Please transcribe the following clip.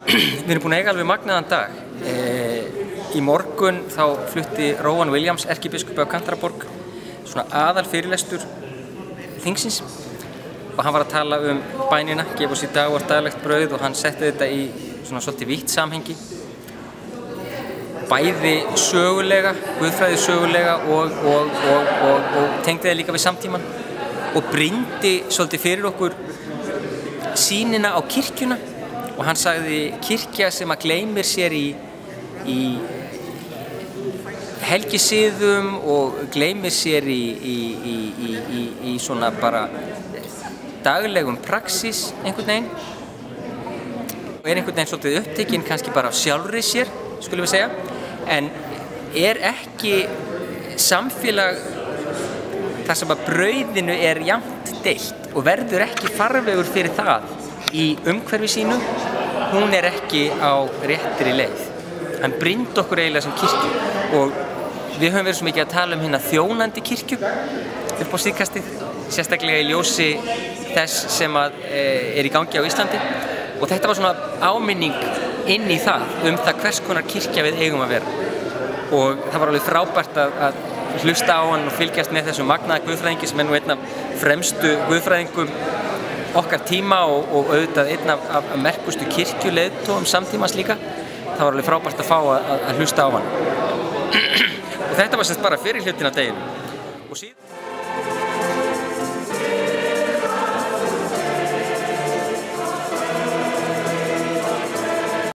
Við erum búin að eiga alveg magnaðan dag. Í morgun þá flutti Rowan Williams, erkibiskupi á Canterbury, svona aðal fyrirlestur þingsins og hann var að tala bænina, gefa oss í dag vort daglegt brauð og hann setti þetta í svona svolítið vítt samhengi. Bæði sögulega, guðfræði sögulega og tengdi það líka við samtíman og brýndi svolítið fyrir okkur sýnina á kirkjuna og hann sagði kirkja sem að gleymir sér í helgisiðum og gleymir sér í svona bara daglegum praxis einhvern veginn og einhvern veginn svolítið upptekinn kannski bara af sjálfri sér, skulum við segja, en ekki samfélag þar sem að brauðinu jafnt deilt og verður ekki farvegur fyrir það í umhverfi sínu, hún ekki á réttri leið. Hann brýndi okkur eiginlega sem kirkju og við höfum verið svo mikið að tala hérna þjónandi kirkju upp á síðkastið, sérstaklega í ljósi þess sem í gangi á Íslandi og þetta var svona áminning inn í það það hvers konar kirkja við eigum að vera og það var alveg frábært að hlusta á hann og fylgjast með þessum magnaða guðfræðingi sem nú einn af fremstu guðfræðingum okkar tíma og auðvitað einn af merkustu kirkjuleiðtogum samtímans líka. Það var alveg frábært að fá að hlusta á hann og þetta var semst bara fyrir hlutin af deginum.